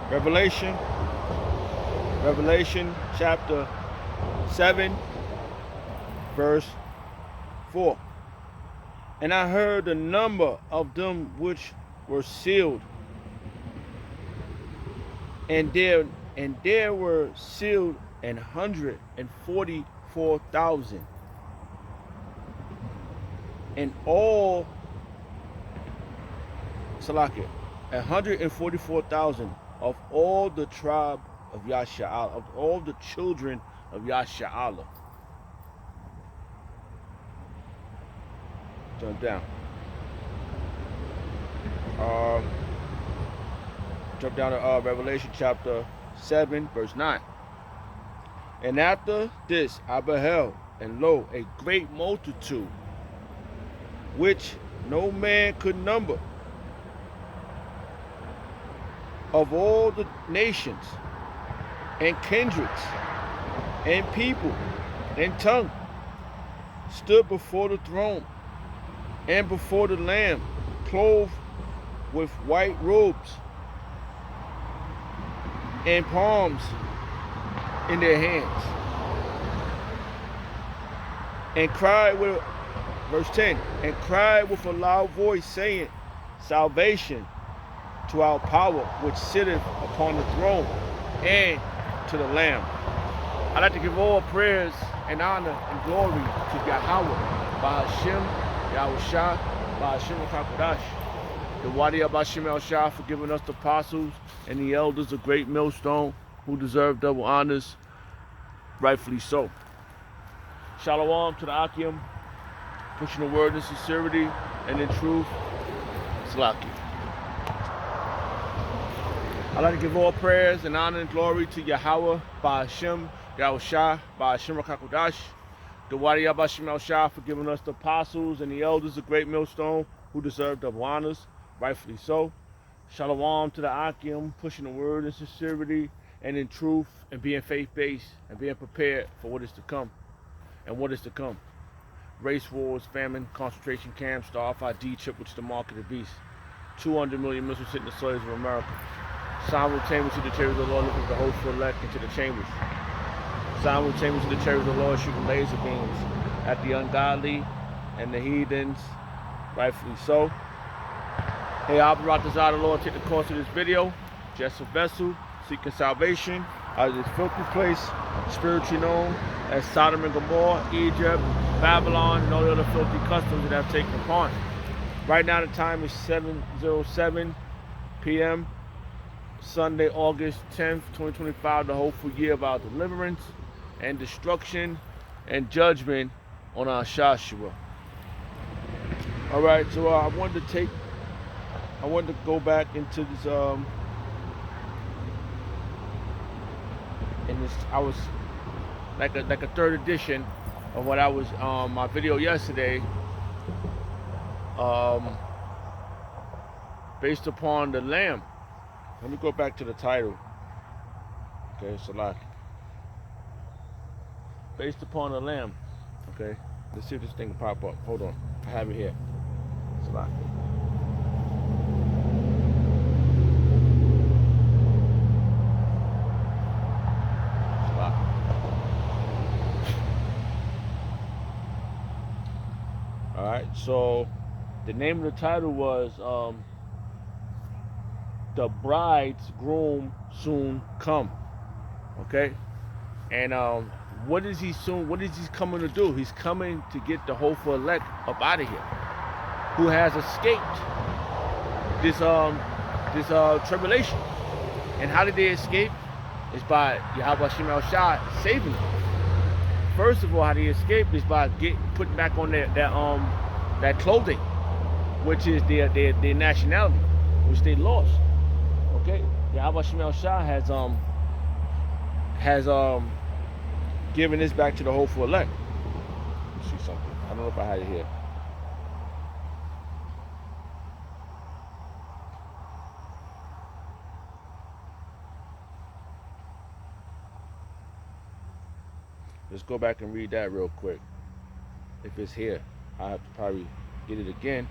Revelation, Revelation chapter 7, verse 4. And I heard the number of them which were sealed, and there were sealed 144,000, and all Salakia, 144,000 of all the tribe of Yasha'al, of all the children of Yasha'Allah. Turn down. Jump down to Revelation chapter 7, verse 9. And after this I beheld, and lo, a great multitude, which no man could number, of all the nations, and kindreds, and people, and tongue, stood before the throne, and before the Lamb, clothed with white robes, and palms in their hands, and cried with, verse 10, and cried with a loud voice, saying, Salvation to our power which sitteth upon the throne, and to the Lamb. I'd like to give all prayers and honor and glory to Yahweh, by Hashem, Yahushua, by Hashem HaKadosh, the Wadi Abashim El Shah, for giving us the apostles and the elders a great millstone who deserve double honors, rightfully so. Shalom to the Akim, pushing the word in sincerity and in truth. Slaki. I'd like to give all prayers and honor and glory to Yahweh, by Hashem, Yahushua, by Hashem HaKadosh, the Wadi Abashim El Shah, for giving us the apostles and the elders a great millstone who deserve double honors, rightfully so. Shalom to the Akim, pushing the word in sincerity and in truth, and being faith-based and being prepared for what is to come. And what is to come. Race wars, famine, concentration camps, the RFID chip, which is the mark of the beast. 200 million missiles hitting the soils of America. Simultaneously, the chariots of the Lord lifting the host for elect into the chambers. Simultaneously, the chariots of the Lord shooting laser beams at the ungodly and the heathens, rightfully so. Hey, I'll be the Lord, take the course of this video. Just a vessel, seeking salvation out of this filthy place, spiritually known as Sodom and Gomorrah, Egypt, Babylon, and all the other filthy customs that have taken upon it. Right now the time is 7:07 p.m. Sunday, August 10th, 2025, the hopeful year of our deliverance and destruction and judgment on our Shashua. Alright, so I wanted to go back into this I was like a third edition of what I was my video yesterday, based upon the Lamb. Let me go back to the title. Okay, Salah. Based upon the Lamb. Okay, let's see if this thing can pop up. Hold on, I have it here. Salah. Alright, so the name of the title was The Bride's Groom Soon Come. Okay? And what is he coming to do? He's coming to get the hopeful elect up out of here, who has escaped this tribulation. And how did they escape? It's by Yahweh Shem El Shah saving them. First of all, how they escape is by putting back on that clothing, which is their nationality, which they lost. Okay, Yahweh Shem El Shah has given this back to the hopeful elect. Let's see something. I don't know if I had it here. Let's go back and read that real quick. If it's here, I have to probably get it again.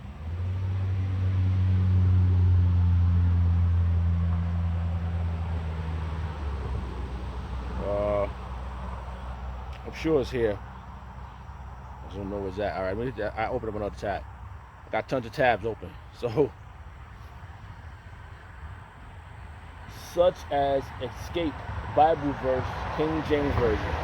sure it's here. I just don't know where it's at. All right, I opened up another tab. I got tons of tabs open. So, such as escape Bible verse, King James Version.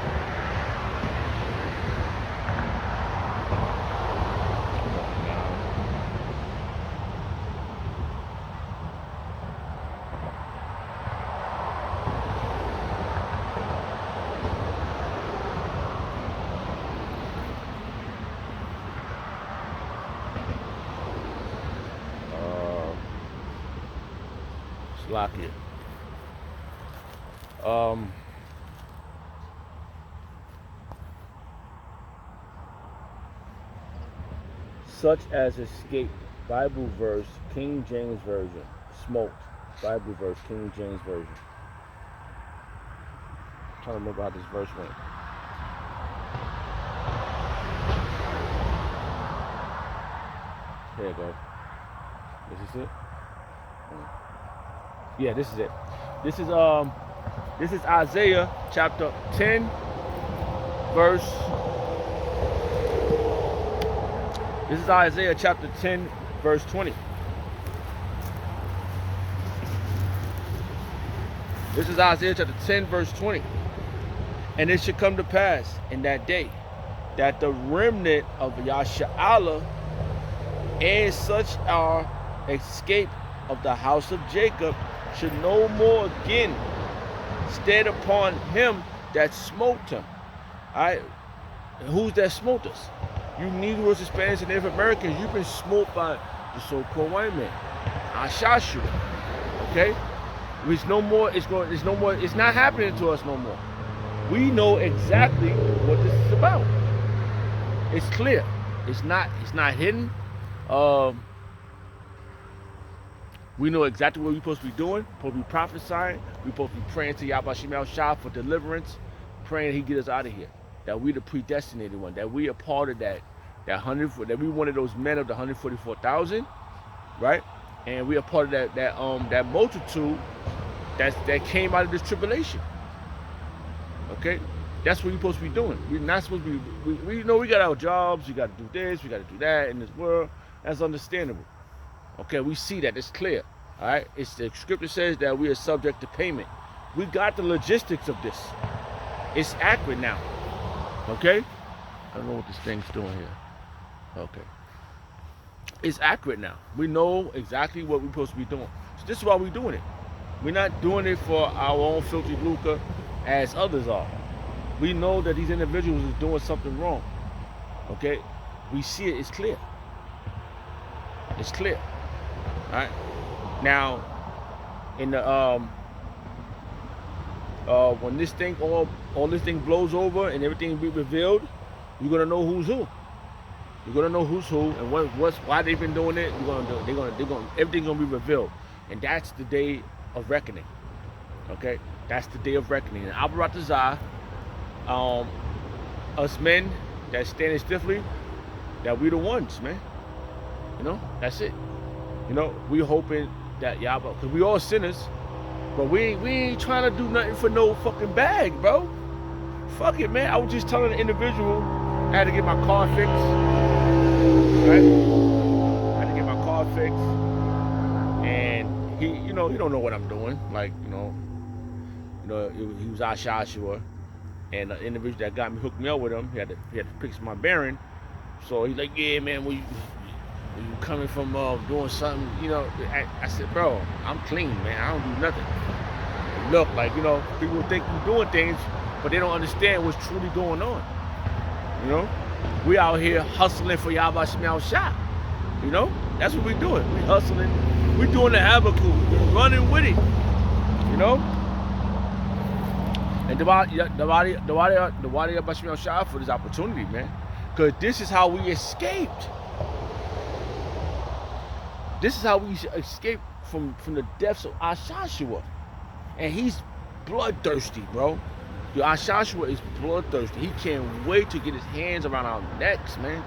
Lock it. Such as escape Bible verse, King James Version. Smoked Bible verse, King James Version. I'm trying to remember how this verse went. Here you go. Is this it? Yeah, this is it. This is Isaiah chapter 10, verse. This is Isaiah chapter 10, verse 20. This is Isaiah chapter 10, verse 20. And it should come to pass in that day that the remnant of Yasha'Allah and such are escape of the house of Jacob should no more again stand upon him that smote him. Alright? Who's that smote us? You Negroes, Hispanics, and Native Americans, you've been smoked by the so-called white man. Ashashua. Okay? It's no more, it's not happening to us no more. We know exactly what this is about. It's clear. It's not hidden. We know exactly what we're supposed to be doing. We're supposed to be prophesying. We're supposed to be praying to Yahweh Shemel Shah for deliverance, praying he get us out of here. That we the predestinated one. That we are part of that that we one of those men of the 144,000, right? And we are part of that multitude that came out of this tribulation. Okay, that's what we're supposed to be doing. We're not supposed to be. We know we got our jobs. We got to do this. We got to do that in this world. That's understandable. Okay, we see that. It's clear. All right. It's the scripture says that we are subject to payment. We got the logistics of this. It's accurate now. Okay. I don't know what this thing's doing here. Okay. It's accurate now. We know exactly what we're supposed to be doing. So this is why we're doing it. We're not doing it for our own filthy lucre as others are. We know that these individuals is doing something wrong. Okay. We see it. It's clear. It's clear. All right. Now, in the when this thing all this thing blows over and everything be revealed, you're gonna know who's who. You're gonna know who's who and why they've been doing it. They're gonna everything's gonna be revealed, and that's the day of reckoning. Okay, that's the day of reckoning. And Abaratazah, us men that standing stiffly, that we the ones, man. You know, that's it. You know, we hoping that Yahweh, because we all sinners, but we ain't trying to do nothing for no fucking bag, bro. Fuck it, man. I was just telling the individual I had to get my car fixed. Right? I had to get my car fixed. And he don't know what I'm doing. Like, he was Ashashua. And the individual that got me hooked me up with him, he had to fix my bearing. So he's like, yeah, man, you coming from doing something, I said, bro, I'm clean, man. I don't do nothing. Look, like, people think you're doing things, but they don't understand what's truly going on. We out here hustling for Yahweh Shemel Shah. That's what we're doing. We hustling. We're doing the Habakkuk. We're running with it. And the body of Shemel Shah for this opportunity, man. Because this is how we escaped. This is how we escape from the depths of Ashashua. And he's bloodthirsty, bro. Ashashua is bloodthirsty. He can't wait to get his hands around our necks, man.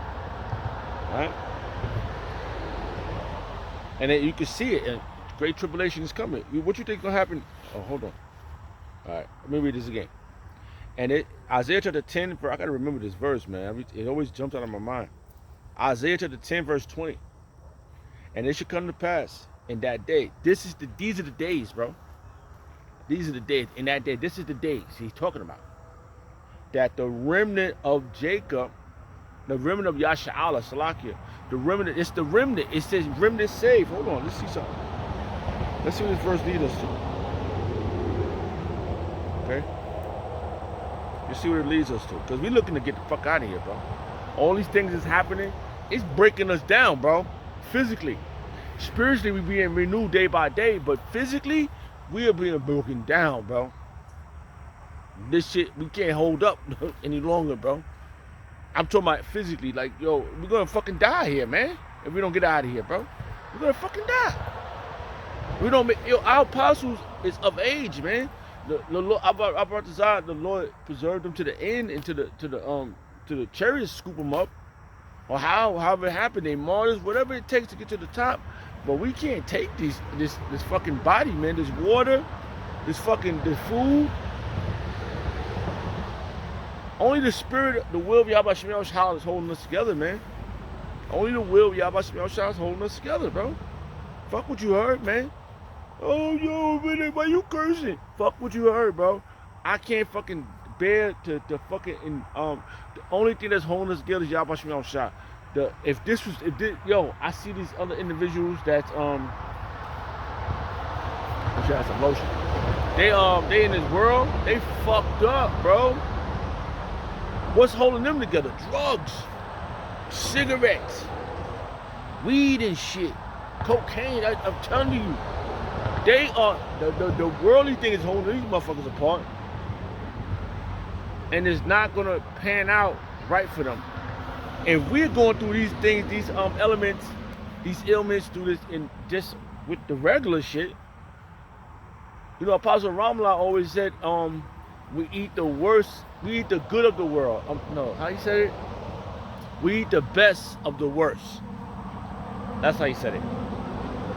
All right? And then you can see it. And great tribulation is coming. What you think is going to happen? Oh, hold on. All right. Let me read this again. And Isaiah chapter 10, I gotta remember this verse, man. It always jumps out of my mind. Isaiah chapter 10, verse 20. And it should come to pass in that day. These are the days, bro. These are the days. In that day, this is the days he's talking about. That the remnant of Jacob, the remnant of Yasha'Allah, Salakia, the remnant, it's the remnant. It says remnant saved. Hold on, let's see something. Let's see what this verse leads us to. Okay? You see what it leads us to. Because we're looking to get the fuck out of here, bro. All these things is happening, it's breaking us down, bro. Physically. Spiritually, we're being renewed day by day, but physically, we are being broken down, bro. This shit, we can't hold up any longer, bro. I'm talking about physically, like, yo, we're gonna fucking die here, man. If we don't get out of here, bro. We're gonna fucking die. We don't make, yo, our apostles is of age, man. The Lord, the Lord preserved them to the end and to the chariots scoop them up. Or however it happened, they martyrs, whatever it takes to get to the top. But we can't take this fucking body, man. This water, this food. Only the spirit, the will of Yahweh Shemel Shah is holding us together, man. Only the will of Yahweh Shemel Shah is holding us together, bro. Fuck what you heard, man. Oh, yo, man, why you cursing? Fuck what you heard, bro. I can't fucking bear to fucking, the only thing that's holding us together is Yahweh Shemel Shah. I see these other individuals that's, that's emotion. They in this world, they fucked up, bro. What's holding them together? Drugs, cigarettes, weed and shit, cocaine. I'm telling you, they are the worldly thing is holding these motherfuckers apart, and it's not gonna pan out right for them. If we're going through these things, these elements, these ailments, through this and just with the regular shit, you know, Apostle Ramla always said, we eat the worst, we eat the good of the world. No, how he said it? We eat the best of the worst. That's how he said it.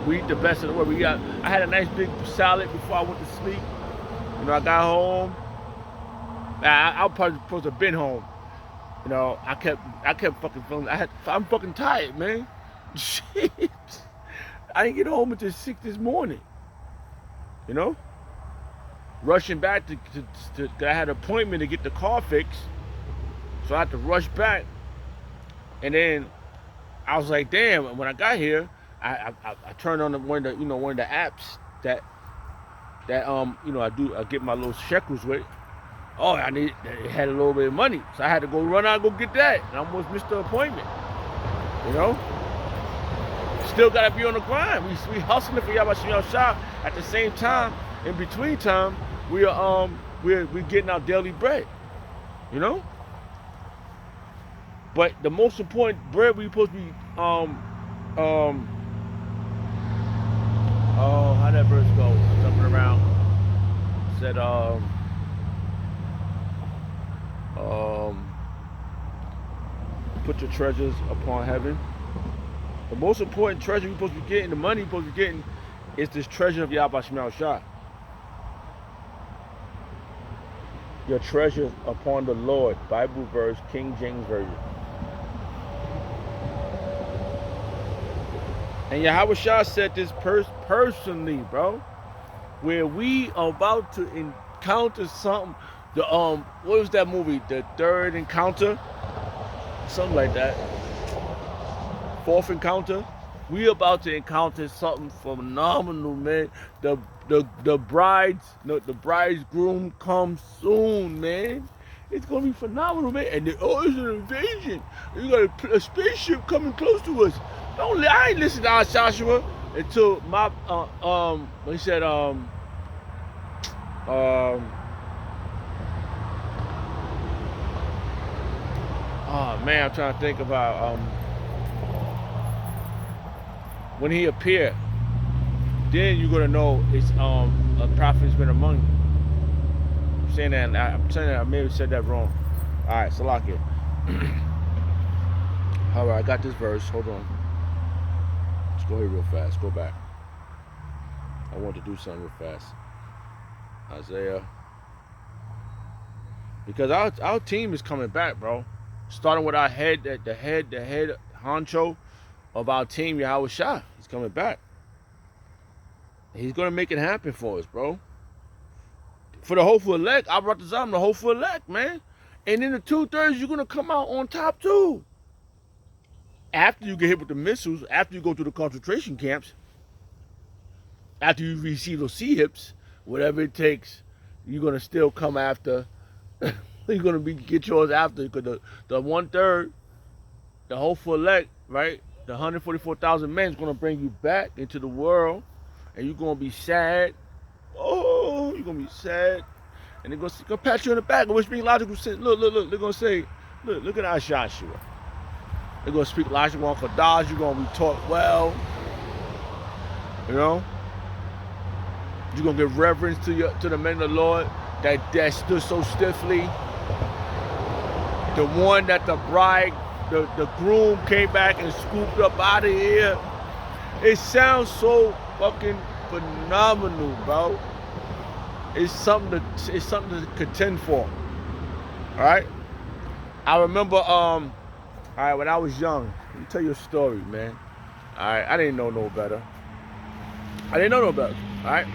We eat the best of the world. I had a nice big salad before I went to sleep. You know, I got home. I was probably supposed to have been home. You know, I kept fucking feeling, I'm fucking tired, man. Shit. I didn't get home until 6 this morning. You know? Rushing back to I had an appointment to get the car fixed. So I had to rush back. And then I was like, damn, when I got here, I turned on one of the apps that I get my little shekels with. Oh, it had a little bit of money. So I had to go run out and go get that. And I almost missed the appointment. You know? Still gotta be on the grind. We hustling for Yahweh Shemel Shah. At the same time, in between time, we're getting our daily bread. You know? But the most important bread we supposed to be how that verse go? Jumping around. Said put your treasures upon heaven. The most important treasure you're supposed to be getting, the money you're supposed to be getting, is this treasure of Yahweh Shemel Shah. Your treasures upon the Lord. Bible verse, King James Version. And Yahweh Shah said this personally, bro. Where we are about to encounter something. What was that movie? The Third Encounter? Something like that. Fourth Encounter. We about to encounter something phenomenal, man. The bridegroom comes soon, man. It's gonna be phenomenal, man. And it's an invasion. You got a spaceship coming close to us. I ain't listen to our Joshua until my he said oh man, I'm trying to think about when he appeared. Then you're gonna know it's a prophet's been among you. I'm saying that, I may have said that wrong. All right, Salakia. All right, I got this verse. Hold on. Let's go here real fast. Go back. I want to do something real fast. Isaiah. Because our team is coming back, bro. Starting with our the head honcho of our team, Yahweh Shah. He's coming back. He's gonna make it happen for us, bro. For the hopeful elect, I brought the Zam, the hopeful elect, man. And in the 2/3, you're gonna come out on top too. After you get hit with the missiles, after you go through the concentration camps, after you receive those C-hips, whatever it takes, you're gonna still come after. You're gonna get yours after, because the 1/3, the hopeful elect, right? The 144,000 men is gonna bring you back into the world, and you're gonna be sad. Oh, you're gonna be sad, and they're gonna pat you on the back, which means logical sense. Look. They're gonna say, look at our Joshua. They're gonna speak logical on Kadash. You're gonna be taught well. You know, you're gonna give reverence to the men of the Lord that stood so stiffly. The one that the bride, the groom came back and scooped up out of here. It sounds so fucking phenomenal, bro. It's something to contend for. All right. I remember, all right, when I was young. Let me tell you a story, man. All right, I didn't know no better. All right.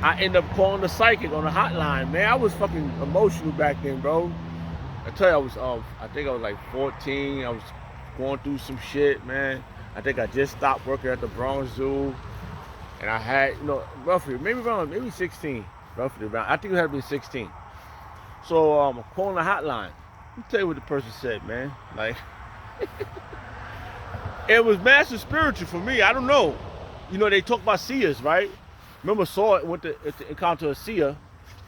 I ended up calling the psychic on the hotline, man. I was fucking emotional back then, bro. I tell you, I think I was like 14. I was going through some shit, man. I think I just stopped working at the Bronx Zoo, and I had, roughly, maybe 16, roughly around. I think it had to be 16. So I'm calling the hotline. Let me tell you what the person said, man. Like, it was massive spiritual for me. I don't know. They talk about seers, right? Remember Saul went to encounter a seer,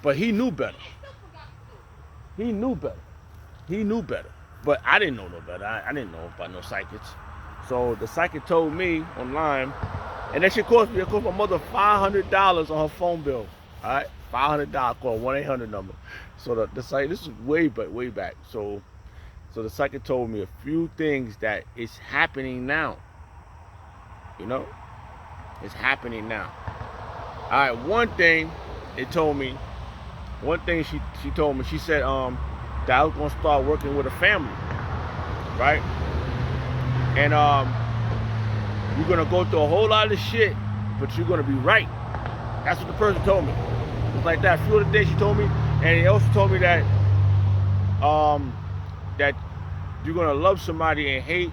but he knew better. He knew better. But I didn't know no better. I didn't know about no psychics. So the psychic told me online, and that shit cost me. It cost my mother $500 on her phone bill. All right, $500. Call 1-800 number. So the psychic, this is way back. So the psychic told me a few things that is happening now. It's happening now. All right, one thing she told me, she said that I was gonna start working with a family, right? And you're gonna go through a whole lot of shit, but you're gonna be right. That's what the person told me. It was like that. A few of the days she told me, and he also told me that that you're gonna love somebody and hate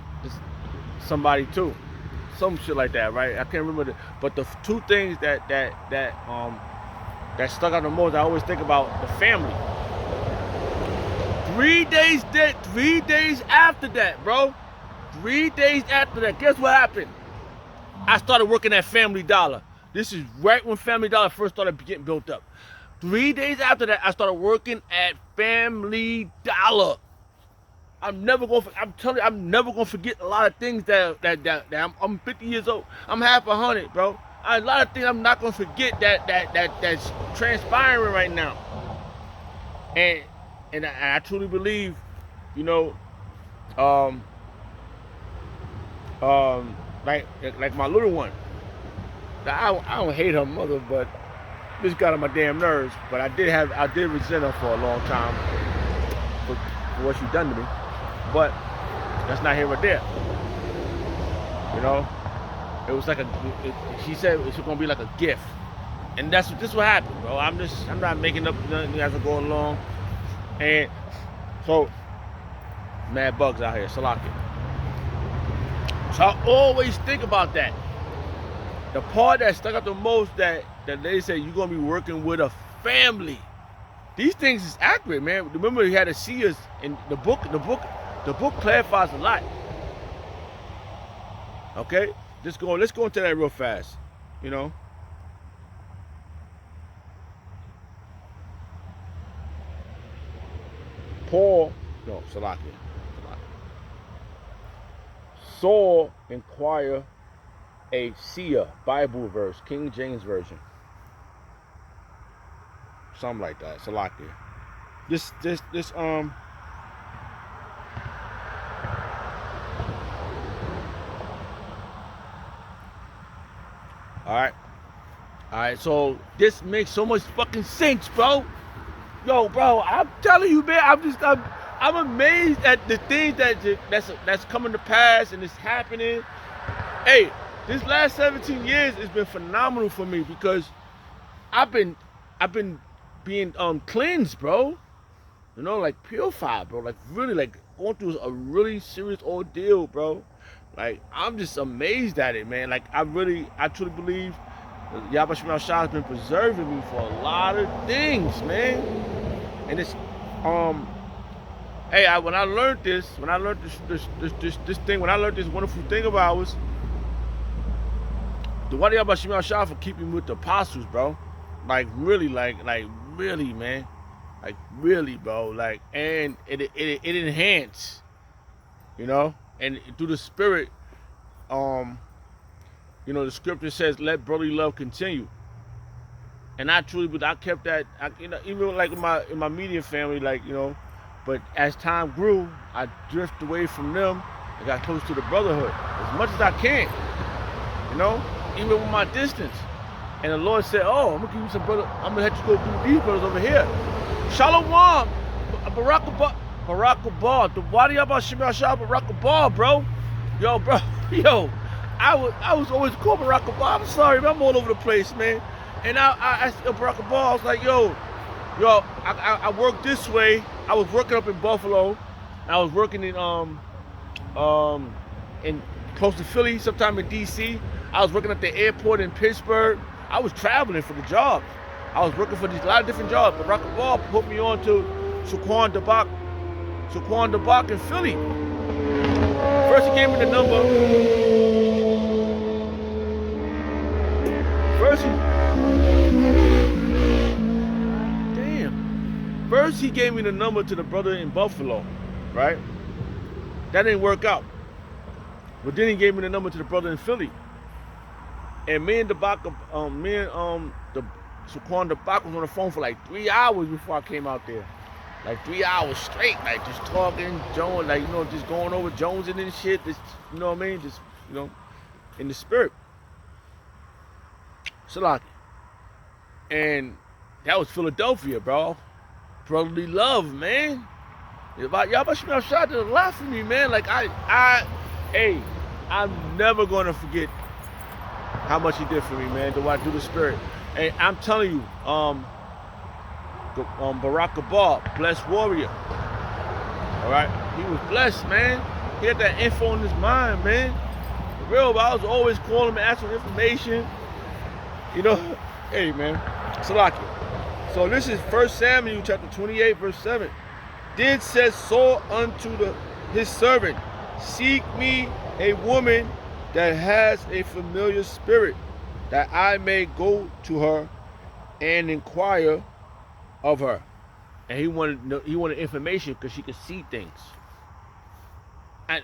somebody too. Some shit like that, right? I can't remember but the two things that stuck out the most, I always think about the family. 3 days after that, bro. 3 days after that, guess what happened? I started working at Family Dollar. This is right when Family Dollar first started getting built up. 3 days after that, I started working at Family Dollar. I'm never gonna forget a lot of things that I'm 50 years old. I'm half 100, bro. A lot of things I'm not gonna forget that's transpiring right now. And I truly believe, like my little one. I don't hate her mother, but this got on my damn nerves. But I did resent her for a long time for what she done to me. But that's not here or there. It was like she said it's gonna be like a gift, and this what happened, bro. I'm not making up nothing as I go along, and so mad bugs out here, Salaki. So I always think about that. The part that stuck out the most that they said you're gonna be working with a family. These things is accurate, man. Remember, he had to see us in the book. The book clarifies a lot. Okay, let's go into that real fast. Saul inquire a seer, Bible verse, King James Version. Something like that. Salakia. This All right, so this makes so much fucking sense, bro. Yo, bro, I'm telling you, man, I'm amazed at the things that's coming to pass and it's happening. Hey, this last 17 years has been phenomenal for me because I've been being cleansed, bro. You know, like purified, bro. Like really, like going through a really serious ordeal, bro. Like I'm just amazed at it, man. Like I truly believe Yahweh Shema Shah has been preserving me for a lot of things, man. And it's hey, when I learned this thing, when I learned this wonderful thing of ours, the one Yahweh Shema Shah for keeping me with the apostles, bro. Like really, like really, man. Like really, bro. Like, and it enhanced, you know, and through the Spirit, you know, the scripture says, "Let brotherly love continue." And I truly, but I kept that, you know, even like in my media family, like, you know, but as time grew, I drifted away from them and got close to the brotherhood as much as I can, you know, even with my distance. And the Lord said, "Oh, I'm gonna give you some brother. I'm gonna let you go through these brothers over here." Shalom, Barak Abba, the Wadi Abba Shema Shah Barak Abba, bro. Yo, bro, yo, I was always called Barak Abba. I'm sorry, man, I'm all over the place, man. And I asked Barak Abba, I was like, yo, I work this way. I was working up in Buffalo, and I was working in close to Philly, sometime in DC. I was working at the airport in Pittsburgh. I was traveling for the jobs. I was working for a lot of different jobs. But Rockaball put me on to Shaquan Dabak in Philly. First he gave me the number. First he gave me the number to the brother in Buffalo, right? That didn't work out. But then he gave me the number to the brother in Philly. And me and Shaquan Dabak was on the phone for like 3 hours before I came out there. Like 3 hours straight, like just talking, Jones, like, you know, just going over Jones and shit, just, you know what I mean? Just, you know, in the spirit. Salaki. And that was Philadelphia, bro. Brotherly love, man. Y'all Shema Shah did a lot for me, man. Like hey, I'm never gonna forget how much he did for me, man. Through the spirit. And I'm telling you, Barak Abba, blessed warrior. All right, he was blessed, man. He had that info in his mind, man. For real, but I was always calling him, asking for information. You know, hey, man, Salaki. So this is 1 Samuel chapter 28, verse 7. Then said Saul unto his servant, "Seek me a woman that has a familiar spirit, that I may go to her and inquire of her." And he wanted information because she could see things. I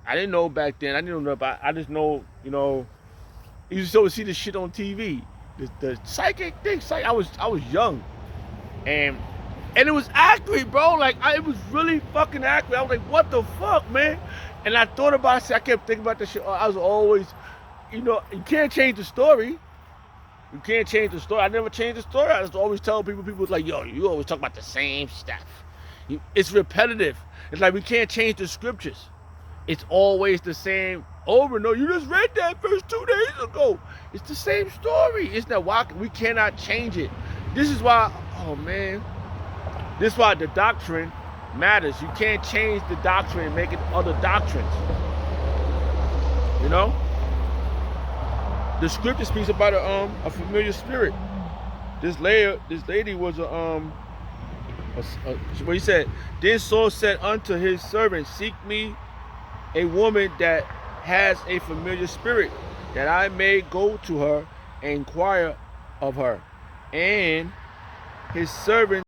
didn't know back then. I didn't know about. I just know, you know, you used to always see this shit on TV. The psychic thing. I was young, and it was accurate, bro. Like it was really fucking accurate. I was like, what the fuck, man? And I thought about it. I kept thinking about this shit. I was always, you know, you can't change the story. You can't change the story. I never changed the story. I just always tell people like, yo, you always talk about the same stuff. It's repetitive. It's like we can't change the scriptures. It's always the same over and over. You just read that verse 2 days ago. It's the same story. It's not why we cannot change it. This is why, oh man, this is why the doctrine matters. You can't change the doctrine and make it other doctrines. You know? The scripture speaks about a familiar spirit. This lady was what he said. Then Saul said unto his servant, "Seek me a woman that has a familiar spirit, that I may go to her and inquire of her." And his servant